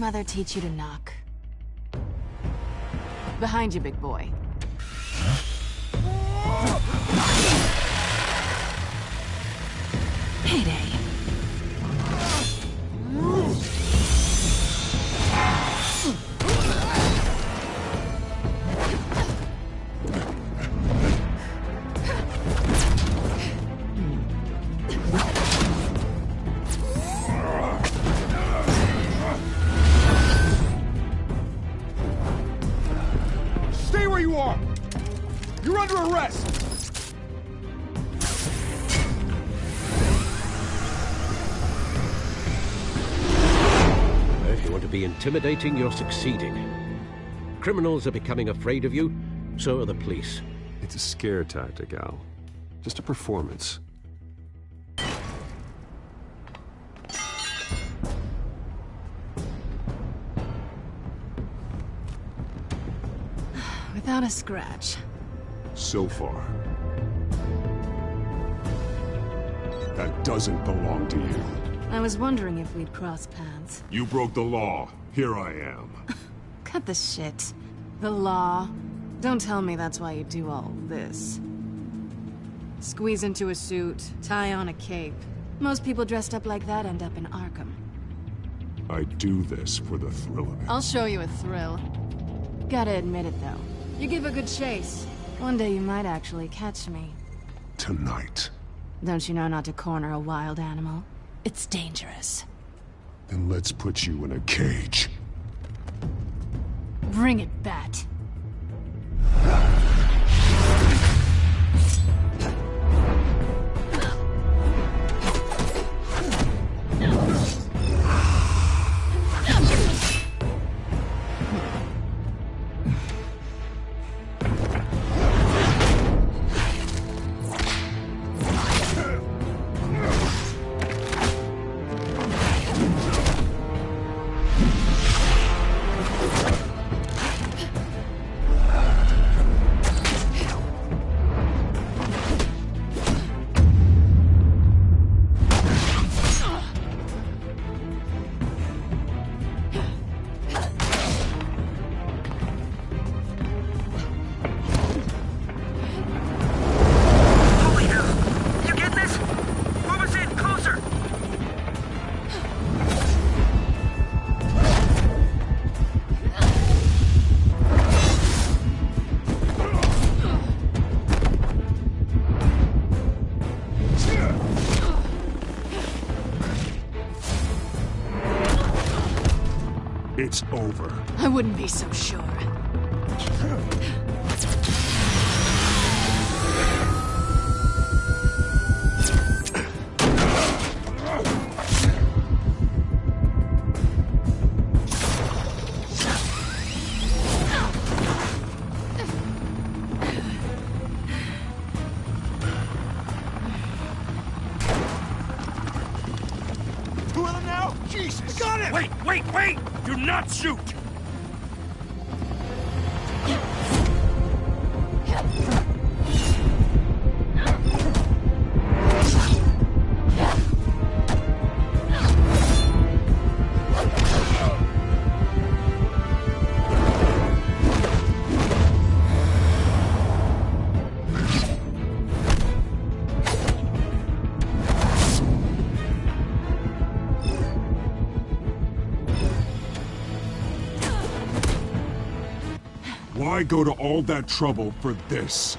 mother teach you to knock? Behind you, big boy. Heyday. Stay where you are! You're under arrest! If you want to be intimidating, you're succeeding. Criminals are becoming afraid of you, so are the police. It's a scare tactic, Al. Just a performance. Without a scratch. So far. That doesn't belong to you. I was wondering if we'd cross paths. You broke the law. Here I am. Cut the shit. The law. Don't tell me that's why you do all this. Squeeze into a suit, tie on a cape. Most people dressed up like that end up in Arkham. I do this for the thrill of it. I'll show you a thrill. Gotta admit it, though. You give a good chase. One day you might actually catch me. Tonight. Don't you know not to corner a wild animal? It's dangerous. Then let's put you in a cage. Bring it, Bat. It's over. I wouldn't be so sure. Two of them now? Jesus! Got him! Wait! Do not shoot! Why go to all that trouble for this?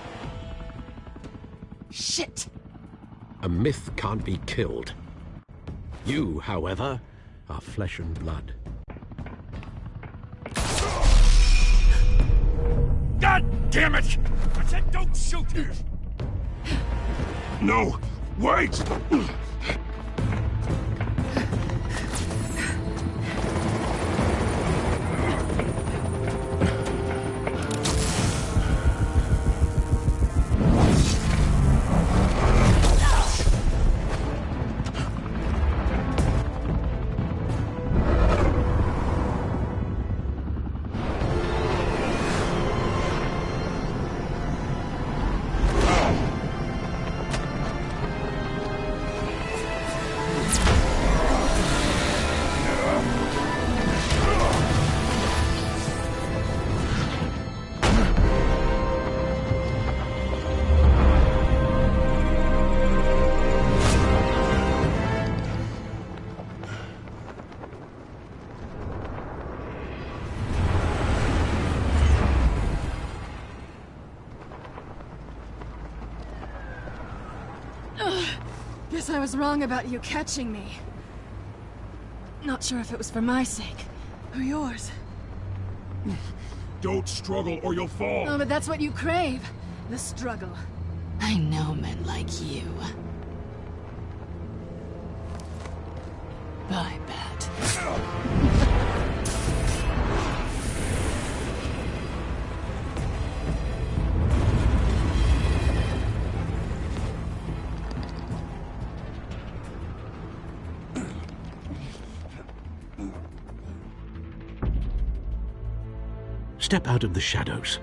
Shit! A myth can't be killed. You, however, are flesh and blood. God damn it! I said don't shoot! No! Wait! Guess I was wrong about you catching me. Not sure if it was for my sake, or yours. Don't struggle or you'll fall. Oh, but that's what you crave. The struggle. I know men like you. Bye, Bat. Step out of the shadows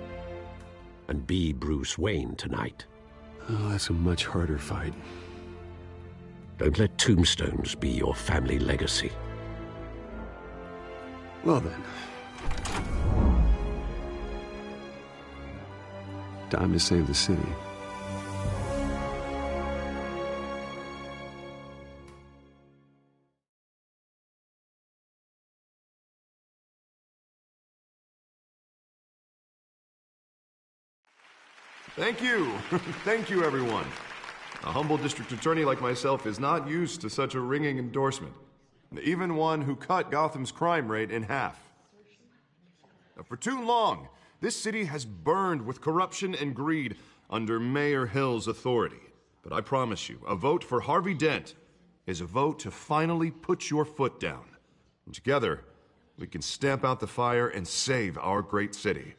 and be Bruce Wayne tonight. Oh, that's a much harder fight. Don't let tombstones be your family legacy. Well then. Time to save the city. Thank you. Thank you, everyone. A humble district attorney like myself is not used to such a ringing endorsement. Even one who cut Gotham's crime rate in half. For too long, this city has burned with corruption and greed under Mayor Hill's authority. But I promise you, a vote for Harvey Dent is a vote to finally put your foot down. And together, we can stamp out the fire and save our great city.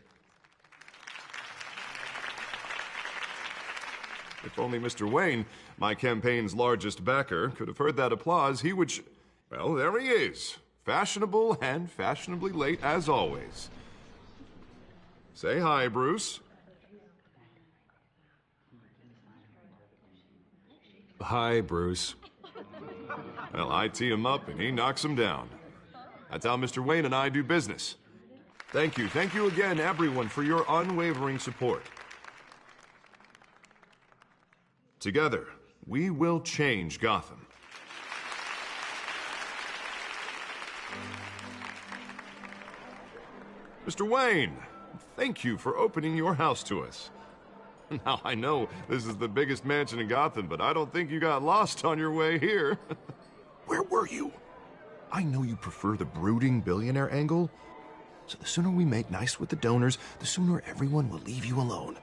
If only Mr. Wayne, my campaign's largest backer, could have heard that applause, he would well, there he is. Fashionable and fashionably late as always. Say hi, Bruce. Hi, Bruce. Well, I tee him up and he knocks him down. That's how Mr. Wayne and I do business. Thank you again, everyone, for your unwavering support. Together, we will change Gotham. Mr. Wayne, thank you for opening your house to us. Now, I know this is the biggest mansion in Gotham, but I don't think you got lost on your way here. Where were you? I know you prefer the brooding billionaire angle, so the sooner we make nice with the donors, the sooner everyone will leave you alone.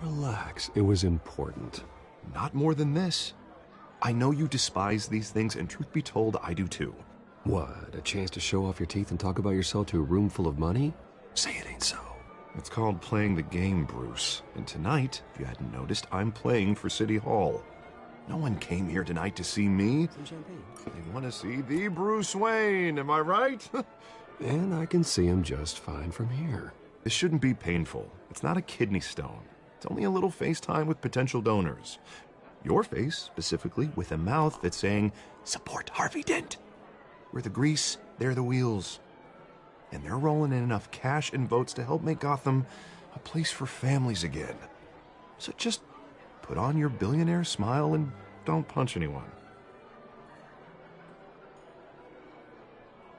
Relax. It was important. Not more than this. I know you despise these things, and truth be told, I do too. What, a chance to show off your teeth and talk about yourself to a room full of money? Say it ain't so. It's called playing the game, Bruce. And tonight, if you hadn't noticed, I'm playing for City Hall. No one came here tonight to see me. Some champagne. They want to see the Bruce Wayne, am I right? And I can see him just fine from here. This shouldn't be painful. It's not a kidney stone. It's only a little FaceTime with potential donors. Your face, specifically, with a mouth that's saying, support Harvey Dent. We're the grease, they're the wheels. And they're rolling in enough cash and votes to help make Gotham a place for families again. So just put on your billionaire smile and don't punch anyone.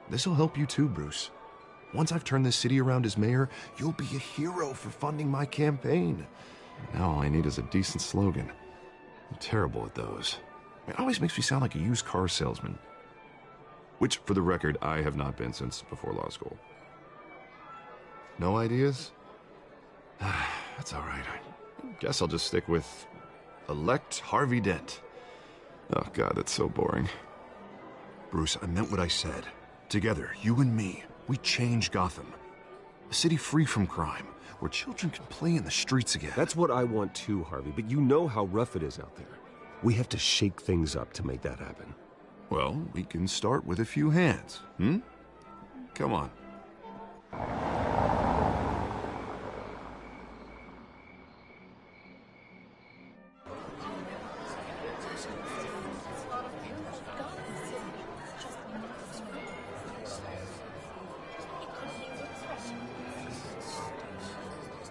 This'll help you too, Bruce. Once I've turned this city around as mayor, you'll be a hero for funding my campaign. Now all I need is a decent slogan. I'm terrible at those. It always makes me sound like a used car salesman. Which, for the record, I have not been since before law school. No ideas? That's all right. I guess I'll just stick with elect Harvey Dent. Oh, God, that's so boring. Bruce, I meant what I said. Together, you and me, we change Gotham. A city free from crime, where children can play in the streets again. That's what I want too, Harvey, but you know how rough it is out there. We have to shake things up to make that happen. Well, we can start with a few hands, Come on.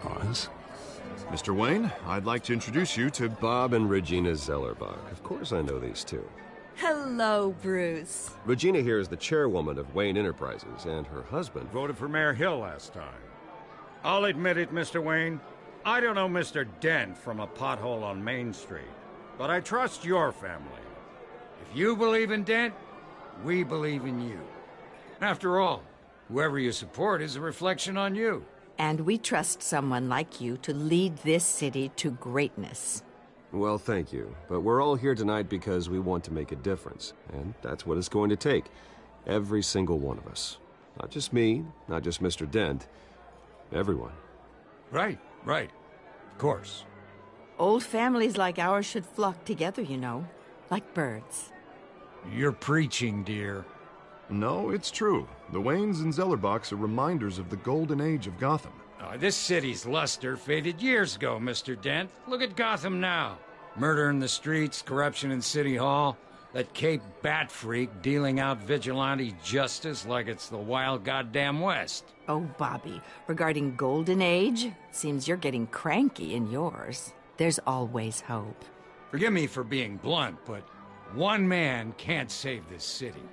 Pause. Mr. Wayne, I'd like to introduce you to Bob and Regina Zellerbach. Of course I know these two. Hello, Bruce. Regina here is the chairwoman of Wayne Enterprises, and her husband... Voted for Mayor Hill last time. I'll admit it, Mr. Wayne. I don't know Mr. Dent from a pothole on Main Street. but I trust your family. If you believe in Dent, we believe in you. After all, whoever you support is a reflection on you. And we trust someone like you to lead this city to greatness. Well, thank you. But we're all here tonight because we want to make a difference. And that's what it's going to take. Every single one of us. Not just me, not just Mr. Dent. Everyone. Right. Of course. Old families like ours should flock together, you know, like birds. You're preaching, dear. No, it's true. The Waynes and Zellerbachs are reminders of the golden age of Gotham. This city's luster faded years ago, Mr. Dent. Look at Gotham now. Murder in the streets, corruption in City Hall, that Cape Bat freak dealing out vigilante justice like it's the wild goddamn West. Oh, Bobby, regarding Golden Age, seems you're getting cranky in yours. There's always hope. Forgive me for being blunt, but one man can't save this city.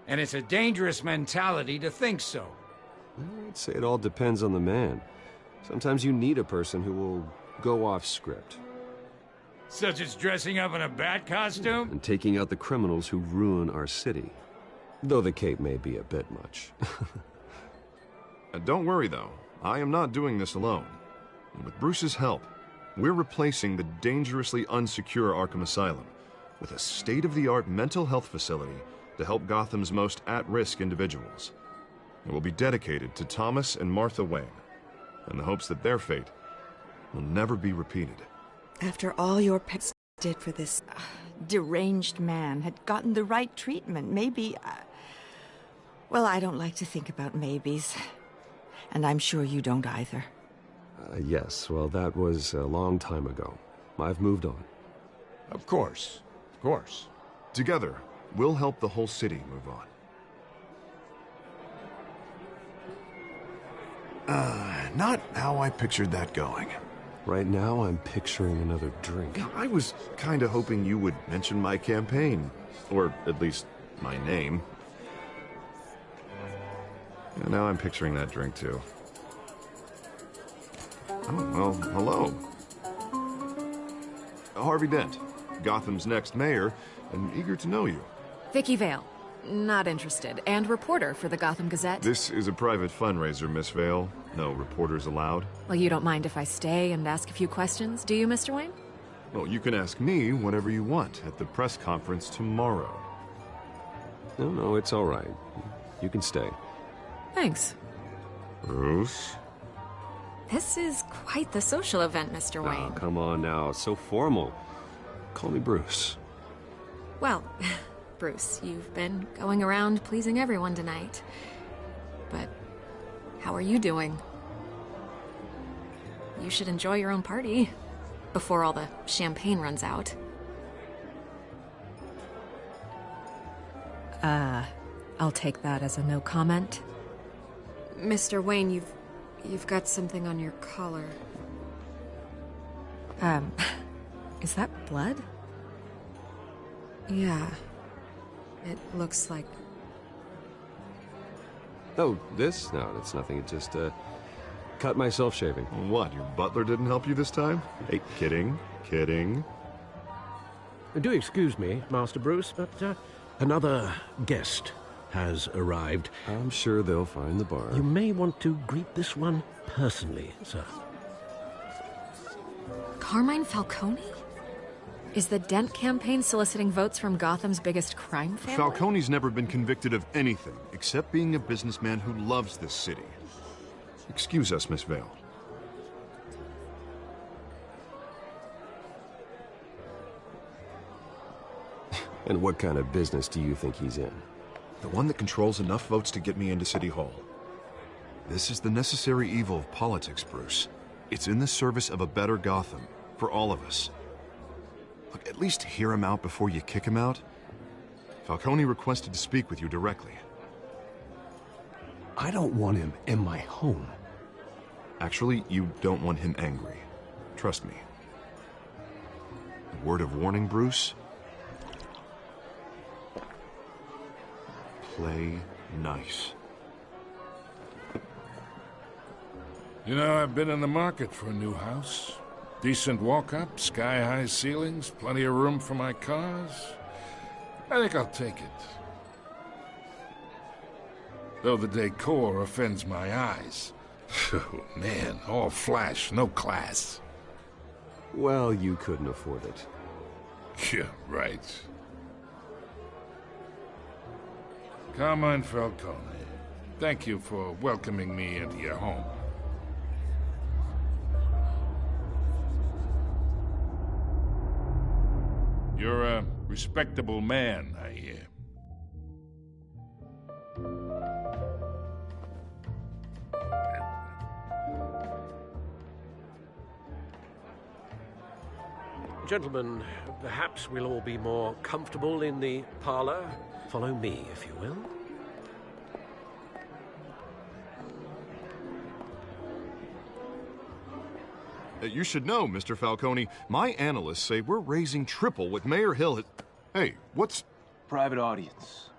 And it's a dangerous mentality to think so. I'd say it all depends on the man. Sometimes you need a person who will go off script. Such as dressing up in a bat costume? And taking out the criminals who ruin our city. Though the cape may be a bit much. Don't worry, though. I am not doing this alone. And with Bruce's help, we're replacing the dangerously unsecure Arkham Asylum with a state-of-the-art mental health facility to help Gotham's most at-risk individuals. It will be dedicated to Thomas and Martha Wayne, in the hopes that their fate will never be repeated. After all your pets did for this deranged man, had gotten the right treatment, maybe... well, I don't like to think about maybes. And I'm sure you don't either. Yes, well, that was a long time ago. I've moved on. Of course. Together, we'll help the whole city move on. Not how I pictured that going. Right now, I'm picturing another drink. I was kinda hoping you would mention my campaign. Or at least, my name. And now I'm picturing that drink, too. Oh, well, hello. Harvey Dent, Gotham's next mayor, and eager to know you. Vicky Vale. Not interested. And reporter for the Gotham Gazette. This is a private fundraiser, Miss Vale. No reporters allowed. Well, you don't mind if I stay and ask a few questions, do you, Mr. Wayne? Well, you can ask me whatever you want at the press conference tomorrow. No, it's all right. You can stay. Thanks. Bruce? This is quite the social event, Mr. Wayne. Oh, come on now. So formal. Call me Bruce. Well, Bruce, you've been going around pleasing everyone tonight. But how are you doing? You should enjoy your own party before all the champagne runs out. I'll take that as a no comment. Mr. Wayne, you've got something on your collar. Is that blood? Yeah. It looks like... Oh, this? No, it's nothing. It just, cut myself shaving. What, your butler didn't help you this time? Hey, kidding. Do excuse me, Master Bruce, but another guest has arrived. I'm sure they'll find the bar. You may want to greet this one personally, sir. Carmine Falcone? Is the Dent campaign soliciting votes from Gotham's biggest crime family? Falcone's never been convicted of anything except being a businessman who loves this city. Excuse us, Miss Vale. And what kind of business do you think he's in? The one that controls enough votes to get me into City Hall. This is the necessary evil of politics, Bruce. It's in the service of a better Gotham, for all of us. Look, at least hear him out before you kick him out. Falcone requested to speak with you directly. I don't want him in my home. Actually, you don't want him angry. Trust me. A word of warning, Bruce. Play nice. You know, I've been in the market for a new house. Decent walk-up, sky-high ceilings, plenty of room for my cars. I think I'll take it. Though the decor offends my eyes. Oh, man, all flash, no class. Well, you couldn't afford it. Yeah, right. Carmine Falcone, thank you for welcoming me into your home. You're a respectable man, I hear. Gentlemen, perhaps we'll all be more comfortable in the parlor. Follow me, if you will. You should know, Mr. Falcone, my analysts say we're raising triple what Mayor Hill has... Hey, what's... Private audience.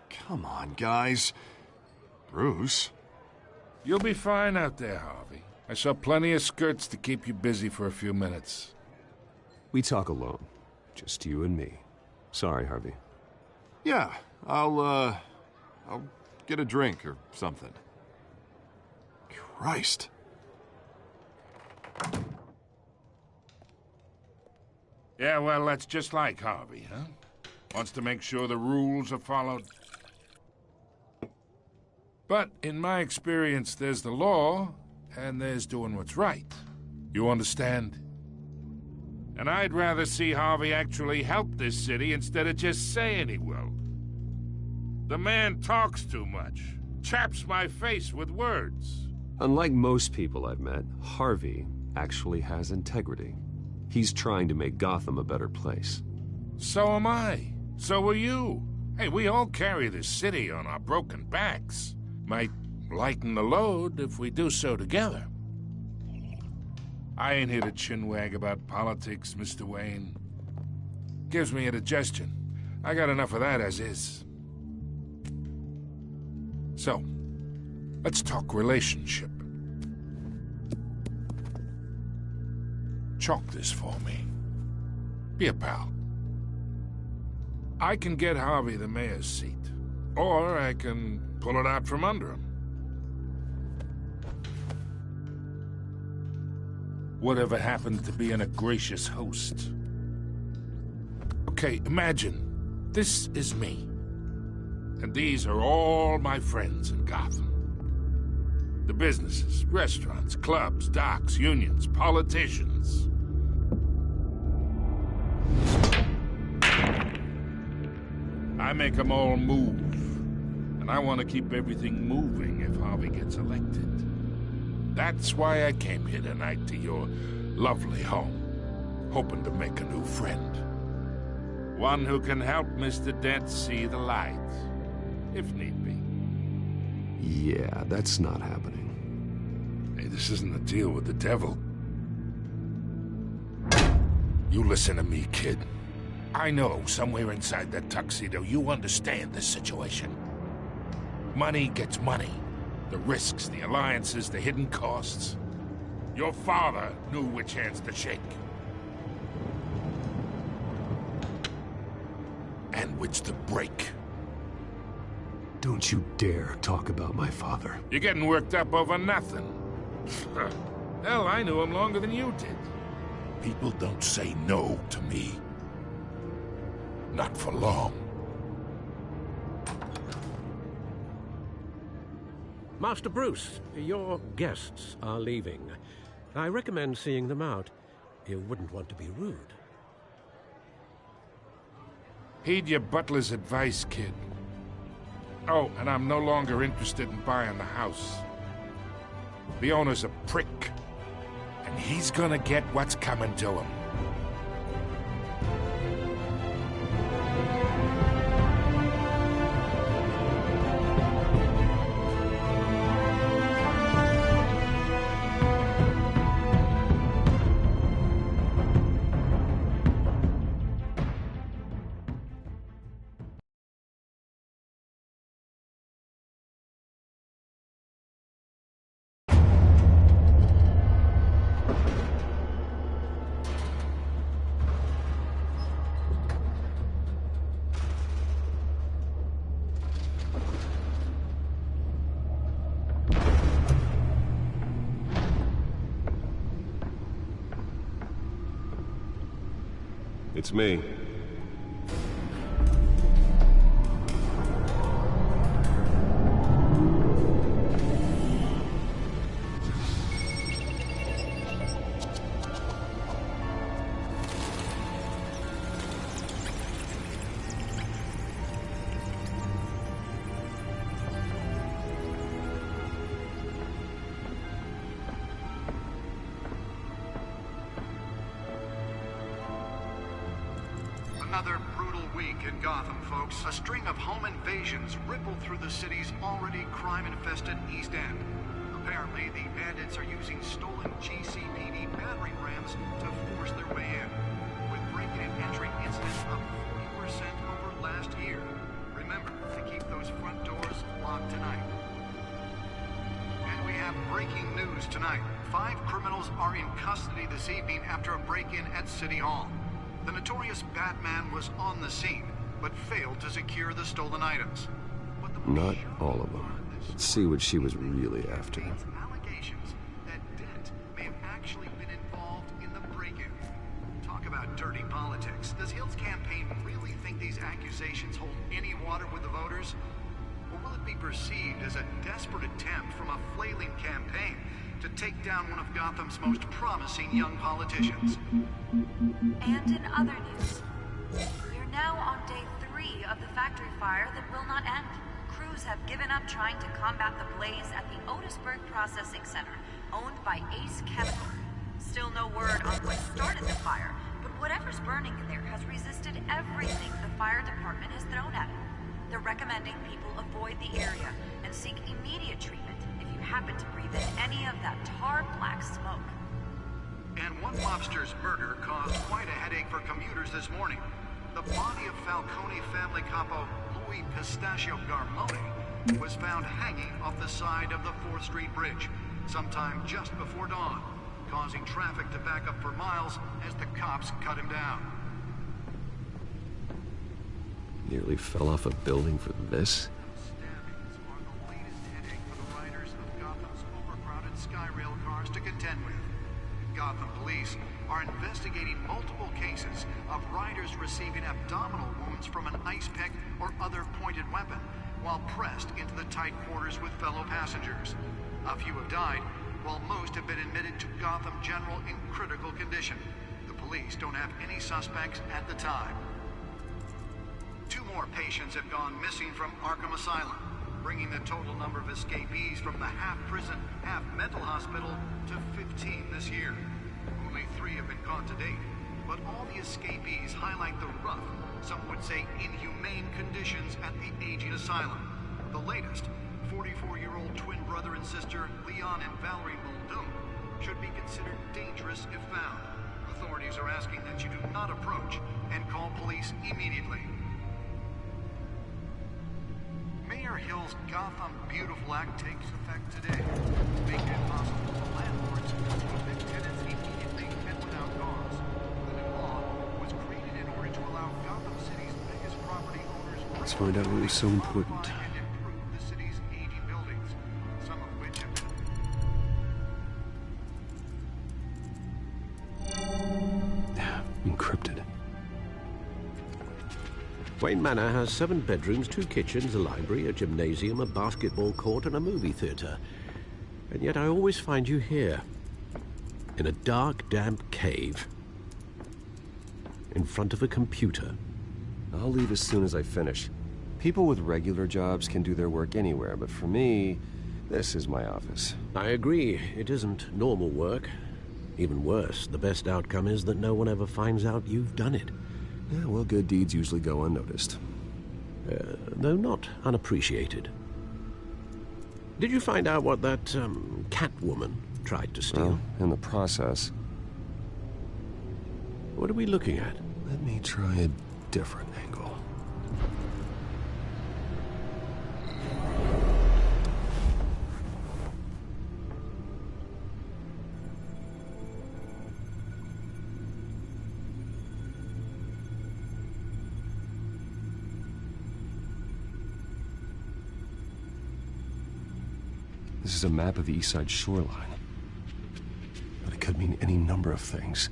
Come on, guys. Bruce? You'll be fine out there, Harvey. I saw plenty of skirts to keep you busy for a few minutes. We talk alone. Just you and me. Sorry, Harvey. Yeah, I'll get a drink or something. Christ. Yeah, well, that's just like Harvey, huh? Wants to make sure the rules are followed. But in my experience, there's the law, and there's doing what's right. You understand? And I'd rather see Harvey actually help this city instead of just saying he will. The man talks too much, chaps my face with words. Unlike most people I've met, Harvey actually has integrity. He's trying to make Gotham a better place. So am I. So are you. Hey, we all carry this city on our broken backs. Might lighten the load if we do so together. I ain't here to chinwag about politics, Mr. Wayne. Gives me indigestion. I got enough of that as is. So, let's talk relationship. Chalk this for me. Be a pal. I can get Harvey the mayor's seat, or I can pull it out from under him. Whatever happened to being a gracious host? Okay, imagine this is me, and these are all my friends in Gotham. The businesses, restaurants, clubs, docks, unions, politicians. I make them all move. And I want to keep everything moving if Harvey gets elected. That's why I came here tonight to your lovely home, hoping to make a new friend. One who can help Mr. Dent see the light, if need be. Yeah, that's not happening. Hey, this isn't a deal with the devil. You listen to me, kid. I know somewhere inside that tuxedo you understand this situation. Money gets money. The risks, the alliances, the hidden costs. Your father knew which hands to shake. And which to break. Don't you dare talk about my father. You're getting worked up over nothing. Hell, I knew him longer than you did. People don't say no to me. Not for long. Master Bruce, your guests are leaving. I recommend seeing them out. You wouldn't want to be rude. Heed your butler's advice, kid. Oh, and I'm no longer interested in buying the house. The owner's a prick, and he's gonna get what's coming to him. It's me. Another brutal week in Gotham, folks. A string of home invasions rippled through the city's already crime-infested East End. Apparently, the bandits are using stolen GCPD battering rams to force their way in, with breaking and entering incidents up 40% over last year. Remember to keep those front doors locked tonight. And we have breaking news tonight. 5 criminals are in custody this evening after a break-in at City Hall. The notorious Batman was on the scene, but failed to secure the stolen items. Not all of them. Let's see what she was really after. Allegations that Dent may have actually been involved in the break-in. Talk about dirty politics. Does Hill's campaign really think these accusations hold any water with the voters? Or will it be perceived as a desperate attempt from a flailing campaign to take down one of Gotham's most promising young politicians? And in other news, we're now on day 3 of the factory fire that will not end. Crews have given up trying to combat the blaze at the Otisburg Processing Center, owned by Ace Chemical. Still no word on what started the fire, but whatever's burning in there has resisted everything the fire department has thrown at it. They're recommending people avoid the area and seek immediate treatment if you happen to breathe in any of that tar black smoke. And one mobster's murder caused quite a headache for commuters this morning. The body of Falcone family capo Louis Pistachio Garmone was found hanging off the side of the 4th Street Bridge sometime just before dawn, causing traffic to back up for miles as the cops cut him down. Nearly fell off a building for this? Stabbings are the latest headache for the riders of Gotham's overcrowded Skyrail cars to contend with. Gotham police are investigating multiple cases of riders receiving abdominal wounds from an ice pick or other pointed weapon while pressed into the tight quarters with fellow passengers. A few have died, while most have been admitted to Gotham General in critical condition. The police don't have any suspects at the time. 2 more patients have gone missing from Arkham Asylum, bringing the total number of escapees from the half-prison, half-mental hospital to 15 this year. Only 3 have been caught to date, but all the escapees highlight the rough, some would say inhumane conditions at the aging asylum. The latest, 44-year-old twin brother and sister Leon and Valerie Muldoon, should be considered dangerous if found. Authorities are asking that you do not approach and call police immediately. Mayor Hill's Gotham Beautiful Act takes effect today, making it possible for landlords to evict tenants immediately and without cause. The new law was created in order to allow Gotham City's biggest property owners Let's find out what was so important. and improve the city's aging buildings, some of which have been Encrypted. Wayne Manor has 7 bedrooms, 2 kitchens, a library, a gymnasium, a basketball court, and a movie theater. And yet I always find you here, in a dark, damp cave, in front of a computer. I'll leave as soon as I finish. People with regular jobs can do their work anywhere, but for me, this is my office. I agree, it isn't normal work. Even worse, the best outcome is that no one ever finds out you've done it. Yeah, well, good deeds usually go unnoticed. Though not unappreciated. Did you find out what that, Catwoman tried to steal? Well, in the process. What are we looking at? Let me try a different angle. This is a map of the East Side shoreline. But it could mean any number of things.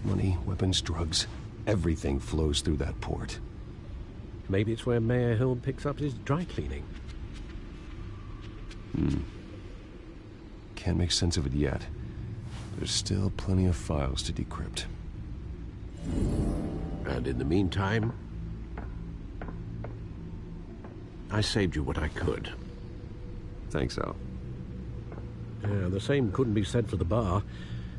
Money, weapons, drugs, everything flows through that port. Maybe it's where Mayor Hill picks up his dry cleaning. Can't make sense of it yet. There's still plenty of files to decrypt. And in the meantime, I saved you what I could. Thanks, Al. Yeah, the same couldn't be said for the bar.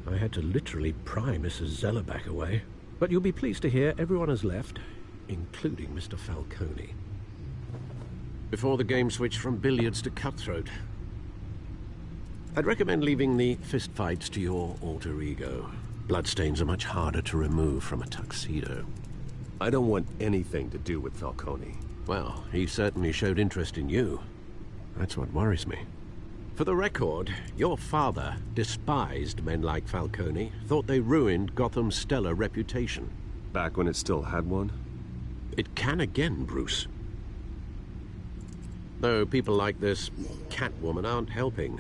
I had to literally pry Mrs. Zeller back away. But you'll be pleased to hear everyone has left, including Mr. Falcone. Before the game switched from billiards to cutthroat. I'd recommend leaving the fistfights to your alter ego. Bloodstains are much harder to remove from a tuxedo. I don't want anything to do with Falcone. Well, he certainly showed interest in you. That's what worries me. For the record, your father despised men like Falcone, thought they ruined Gotham's stellar reputation. Back when it still had one? It can again, Bruce. Though people like this Catwoman aren't helping.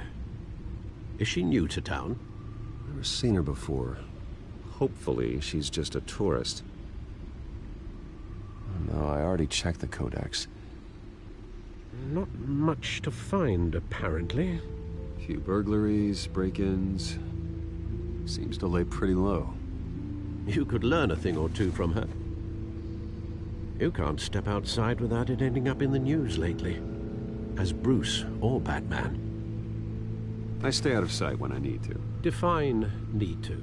Is she new to town? Never seen her before. Hopefully, she's just a tourist. No, I already checked the codex. Not much to find, apparently. Few burglaries, break-ins. Seems to lay pretty low. You could learn a thing or two from her. You can't step outside without it ending up in the news lately. As Bruce or Batman. I stay out of sight when I need to. Define need to.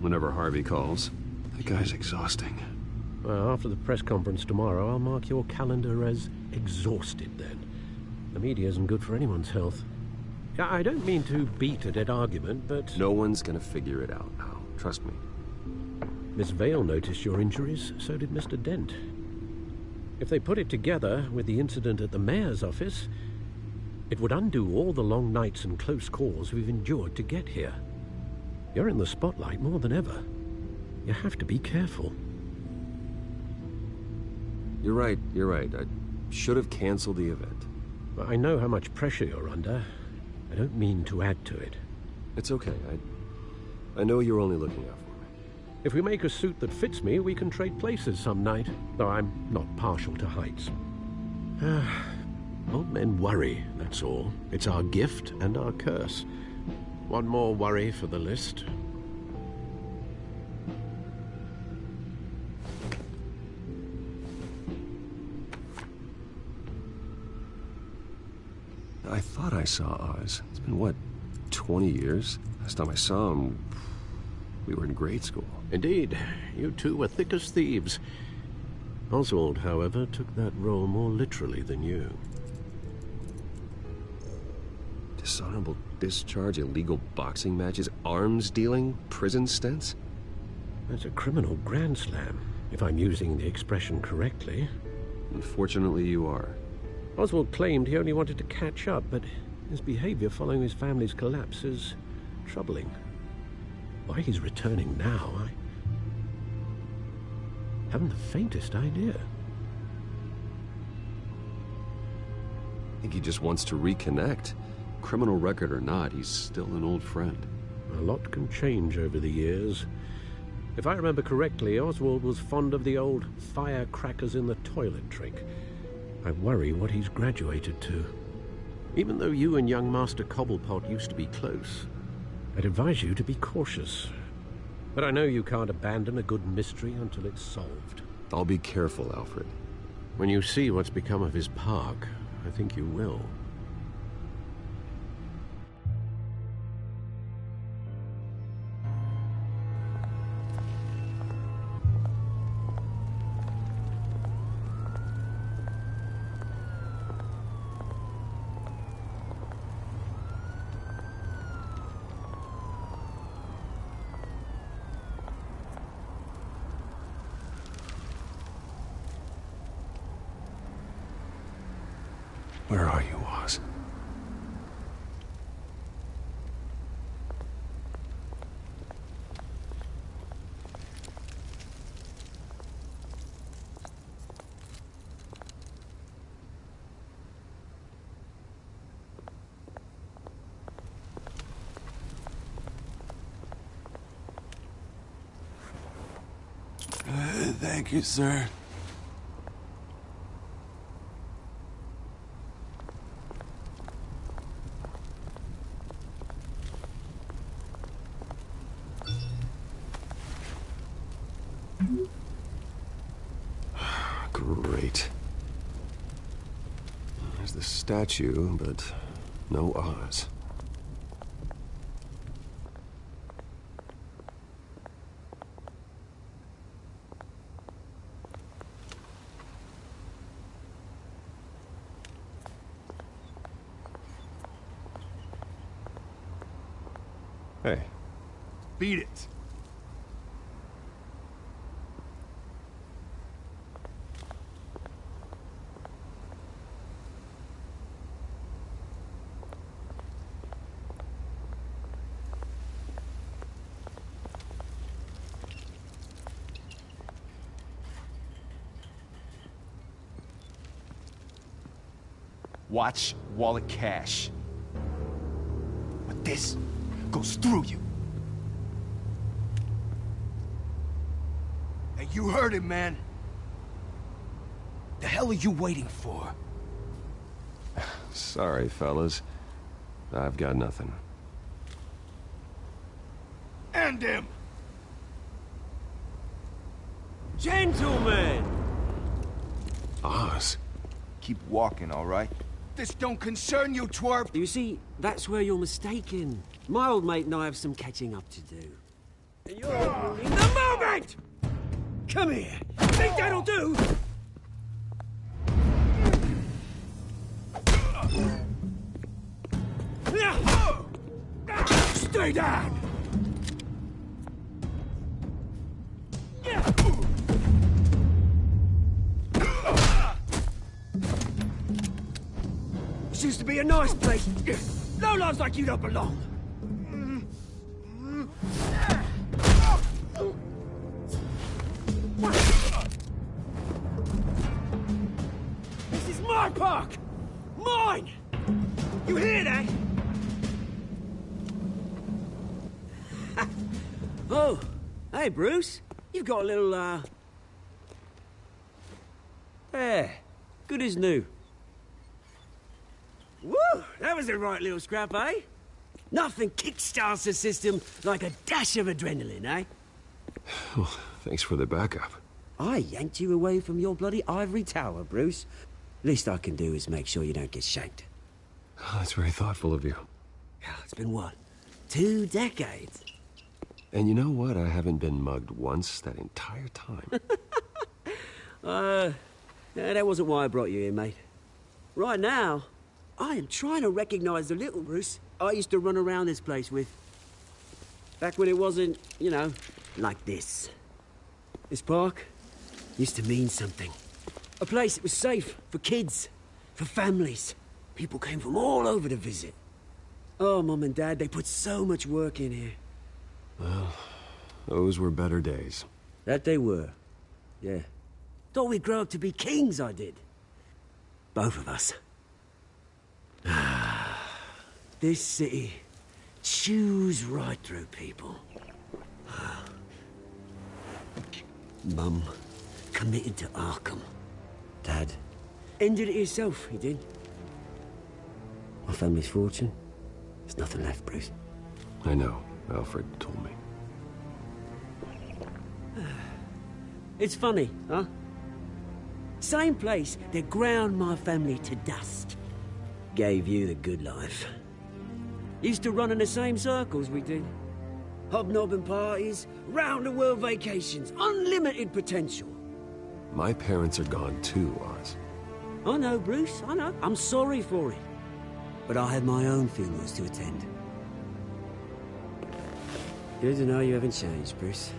Whenever Harvey calls. That guy's exhausting. Well, after the press conference tomorrow, I'll mark your calendar as exhausted then. The media isn't good for anyone's health. I don't mean to beat a dead argument, but... No one's gonna figure it out now. Trust me. Miss Vale noticed your injuries, so did Mr. Dent. If they put it together with the incident at the mayor's office, it would undo all the long nights and close calls we've endured to get here. You're in the spotlight more than ever. You have to be careful. You're right. I should have canceled the event. I know how much pressure you're under. I don't mean to add to it. It's okay. I know you're only looking out for me. If we make a suit that fits me, we can trade places some night, though I'm not partial to heights. Old men worry, that's all. It's our gift and our curse. One more worry for the list. I thought I saw Oz. It's been, what, 20 years? Last time I saw him, we were in grade school. Indeed. You two were thick as thieves. Oswald, however, took that role more literally than you. Dishonorable discharge, illegal boxing matches, arms dealing, prison stints? That's a criminal grand slam, if I'm using the expression correctly. Unfortunately, you are. Oswald claimed he only wanted to catch up, but his behavior following his family's collapse is troubling. Why he's returning now, I haven't the faintest idea. I think he just wants to reconnect. Criminal record or not, he's still an old friend. A lot can change over the years. If I remember correctly, Oswald was fond of the old firecrackers in the toilet trick. I worry what he's graduated to. Even though you and young Master Cobblepot used to be close, I'd advise you to be cautious. But I know you can't abandon a good mystery until it's solved. I'll be careful, Alfred. When you see what's become of his park, I think you will. Where are you, Oz? Thank you, sir. Great. There's the statue, but no Oz. Hey. Beat it. Watch wallet cash. But this goes through you. Hey, you heard it, man. The hell are you waiting for? Sorry, fellas. I've got nothing. And him! Gentlemen! Oz? Keep walking, all right? This don't concern you, twerp! You see, that's where you're mistaken. My old mate and I have some catching up to do. And you're ruining the moment! Come here. Think that'll do? Stay down! This used to be a nice place. No lives like you don't belong. This is my park! Mine! You hear that? Oh, hey, Bruce. You've got a little, There. Good as new. Woo! That was a right little scrap, eh? Nothing kickstarts the system like a dash of adrenaline, eh? Well, thanks for the backup. I yanked you away from your bloody ivory tower, Bruce. Least I can do is make sure you don't get shanked. Oh, that's very thoughtful of you. It's been what? 2 decades? And you know what? I haven't been mugged once that entire time. Yeah, that wasn't why I brought you here, mate. Right now, I am trying to recognize the little Bruce I used to run around this place with. Back when it wasn't, you know, like this. This park used to mean something. A place that was safe for kids, for families. People came from all over to visit. Oh, Mum and Dad, they put so much work in here. Well, those were better days. That they were. Yeah. Thought we'd grow up to be kings, I did. Both of us. This city chews right through people. Mum committed to Arkham. Dad ended it himself, he did. My family's fortune. There's nothing left, Bruce. I know. Alfred told me. It's funny, huh? Same place that ground my family to dust. Gave you the good life. Used to run in the same circles we did. Hobnobbing parties, round-the-world vacations, unlimited potential. My parents are gone too, Oz. I know, Bruce, I know. I'm sorry for it. But I had my own funerals to attend. Good to know you haven't changed, Bruce.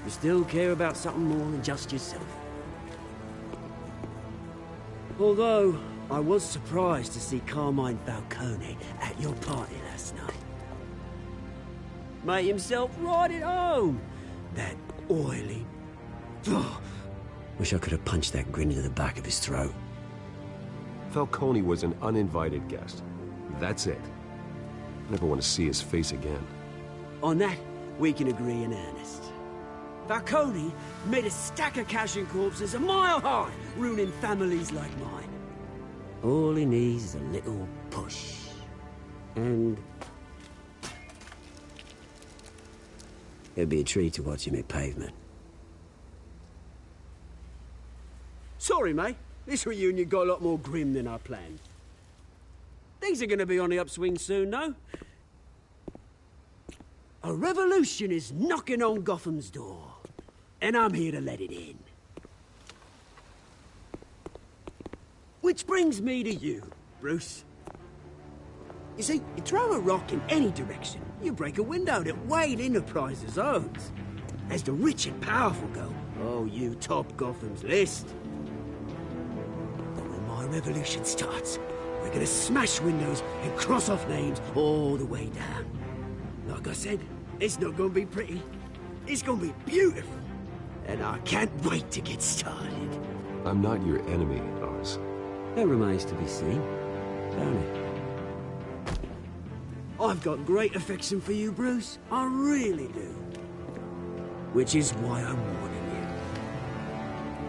You still care about something more than just yourself. Although, I was surprised to see Carmine Falcone at your party last night. Made himself right at home. That oily... Wish I could have punched that grin into the back of his throat. Falcone was an uninvited guest. That's it. I never want to see his face again. On that, we can agree in earnest. Falcone made a stack of cash and corpses a mile high, ruining families like mine. All he needs is a little push. And it'd be a treat to watch him hit pavement. Sorry, mate. This reunion got a lot more grim than I planned. Things are gonna be on the upswing soon, though. A revolution is knocking on Gotham's door, and I'm here to let it in. Which brings me to you, Bruce. You see, you throw a rock in any direction, you break a window that Wayne Enterprises owns. As the rich and powerful go, oh, you top Gotham's list. But when my revolution starts, we're gonna smash windows and cross off names all the way down. Like I said, it's not gonna be pretty. It's gonna be beautiful. And I can't wait to get started. I'm not your enemy, Oz. That remains to be seen, don't it? I've got great affection for you, Bruce. I really do. Which is why I'm warning you.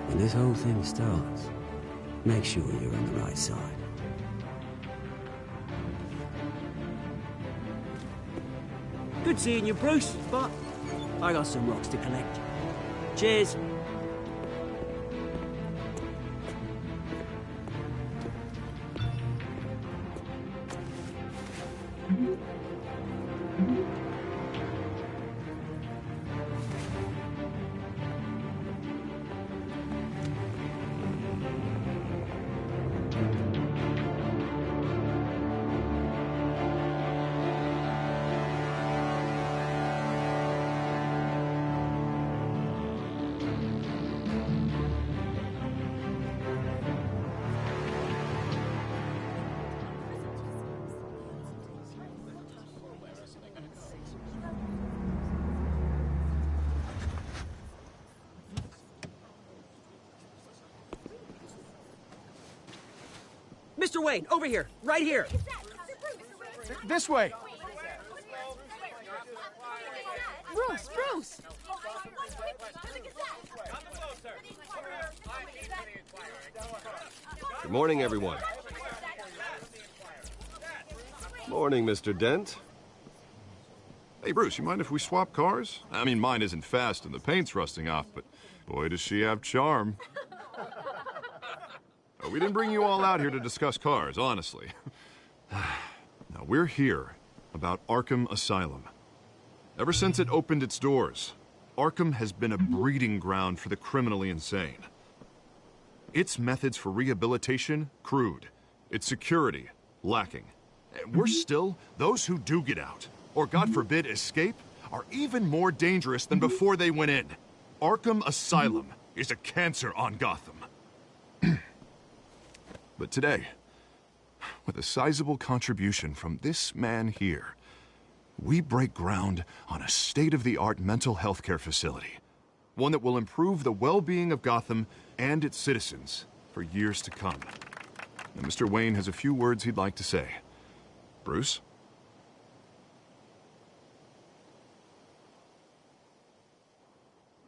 When this whole thing starts, make sure you're on the right side. Good seeing you, Bruce, but I got some rocks to collect. Cheers. Mr. Wayne, over here, right here. This way. Bruce! Good morning, everyone. Morning, Mr. Dent. Hey, Bruce, you mind if we swap cars? I mean, mine isn't fast and the paint's rusting off, but boy, does she have charm. We didn't bring you all out here to discuss cars, honestly. Now, we're here about Arkham Asylum. Ever since it opened its doors, Arkham has been a breeding ground for the criminally insane. Its methods for rehabilitation, crude. Its security, lacking. And worse still, those who do get out, or God forbid escape, are even more dangerous than before they went in. Arkham Asylum is a cancer on Gotham. But today, with a sizable contribution from this man here, we break ground on a state-of-the-art mental health care facility. One that will improve the well-being of Gotham and its citizens for years to come. And Mr. Wayne has a few words he'd like to say. Bruce?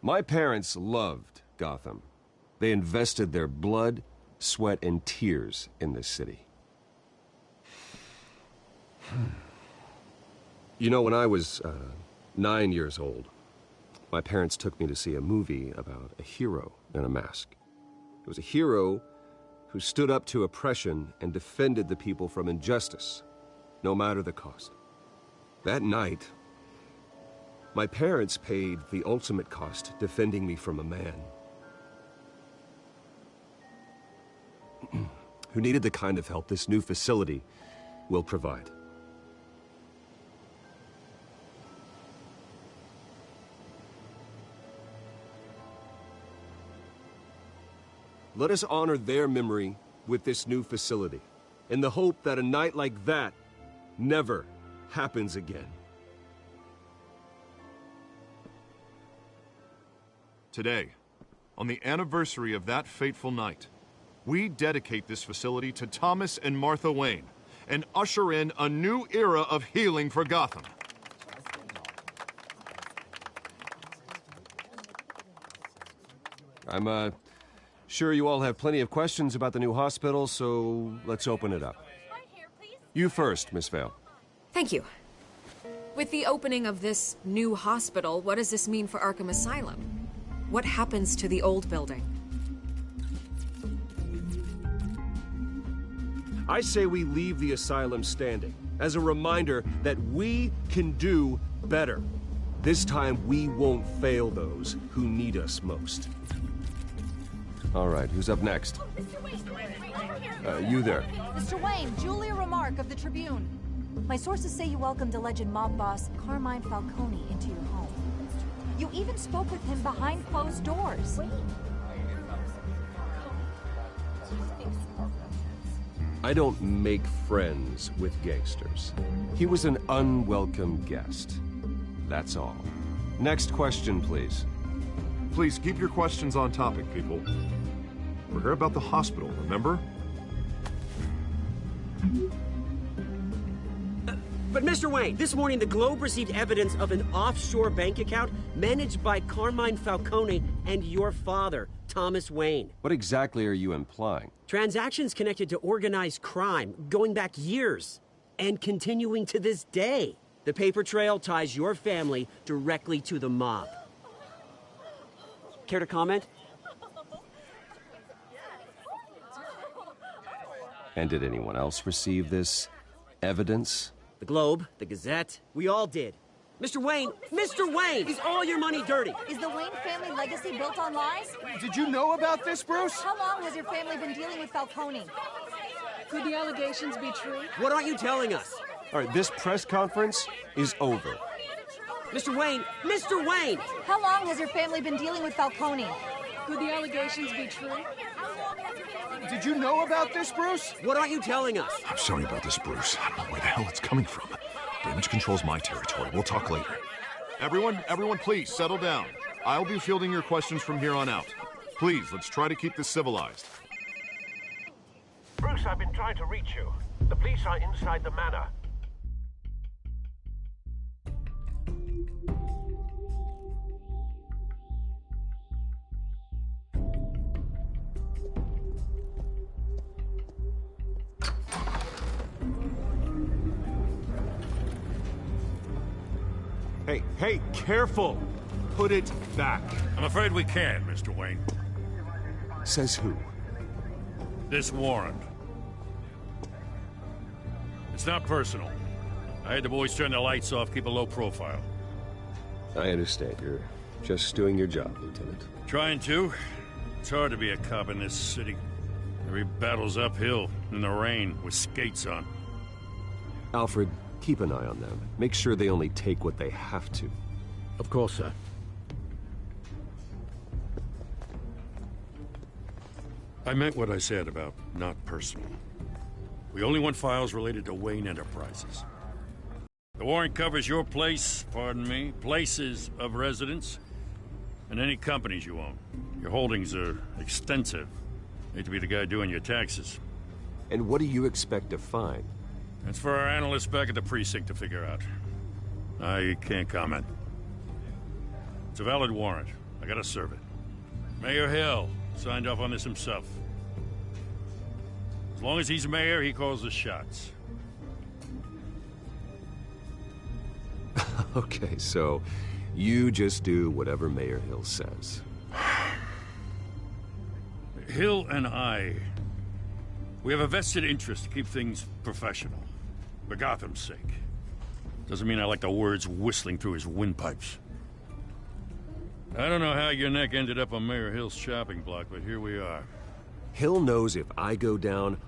My parents loved Gotham. They invested their blood, sweat, and tears in this city. You know, when I was 9 years old, my parents took me to see a movie about a hero in a mask. It was a hero who stood up to oppression and defended the people from injustice, no matter the cost. That night, my parents paid the ultimate cost defending me from a man who needed the kind of help this new facility will provide. Let us honor their memory with this new facility, in the hope that a night like that never happens again. Today, on the anniversary of that fateful night, we dedicate this facility to Thomas and Martha Wayne and usher in a new era of healing for Gotham. I'm, sure you all have plenty of questions about the new hospital, so let's open it up. You first, Miss Vale. Thank you. With the opening of this new hospital, what does this mean for Arkham Asylum? What happens to the old building? I say we leave the asylum standing as a reminder that we can do better. This time, we won't fail those who need us most. All right, who's up next? You there. Mr. Wayne, Julia Remark of the Tribune. My sources say you welcomed alleged mob boss Carmine Falcone into your home. You even spoke with him behind closed doors. I don't make friends with gangsters. He was an unwelcome guest. That's all. Next question, please. Please keep your questions on topic, people. We're here about the hospital, remember? But Mr. Wayne, this morning the Globe received evidence of an offshore bank account managed by Carmine Falcone and your father, Thomas Wayne. What exactly are you implying? Transactions connected to organized crime going back years and continuing to this day. The paper trail ties your family directly to the mob. Care to comment? And did anyone else receive this evidence? The Globe, the Gazette, we all did. Mr. Wayne, is all your money dirty? Is the Wayne family legacy built on lies? Did you know about this, Bruce? How long has your family been dealing with Falcone? Could the allegations be true? What aren't you telling us? All right, this press conference is over. Mr. Wayne! How long has your family been dealing with Falcone? Could the allegations be true? Did you know about this, Bruce? What aren't you telling us? I'm sorry about this, Bruce. I don't know where the hell it's coming from. Damage control's my territory. We'll talk later. Everyone, please, settle down. I'll be fielding your questions from here on out. Please, let's try to keep this civilized. Bruce, I've been trying to reach you. The police are inside the manor. Hey, careful! Put it back. I'm afraid we can't, Mr. Wayne. Says who? This warrant. It's not personal. I had the boys turn the lights off, keep a low profile. I understand. You're just doing your job, Lieutenant. Trying to. It's hard to be a cop in this city. Every battle's uphill, in the rain, with skates on. Alfred, keep an eye on them. Make sure they only take what they have to. Of course, sir. I meant what I said about not personal. We only want files related to Wayne Enterprises. The warrant covers your place, pardon me, places of residence, and any companies you own. Your holdings are extensive. Hate to be the guy doing your taxes. And what do you expect to find? That's for our analysts back at the precinct to figure out. I can't comment. It's a valid warrant. I gotta serve it. Mayor Hill signed off on this himself. As long as he's mayor, he calls the shots. Okay, so you just do whatever Mayor Hill says. Hill and I, we have a vested interest to keep things professional. For Gotham's sake. Doesn't mean I like the words whistling through his windpipes. I don't know how your neck ended up on Mayor Hill's shopping block, but here we are. Hill knows if I go down,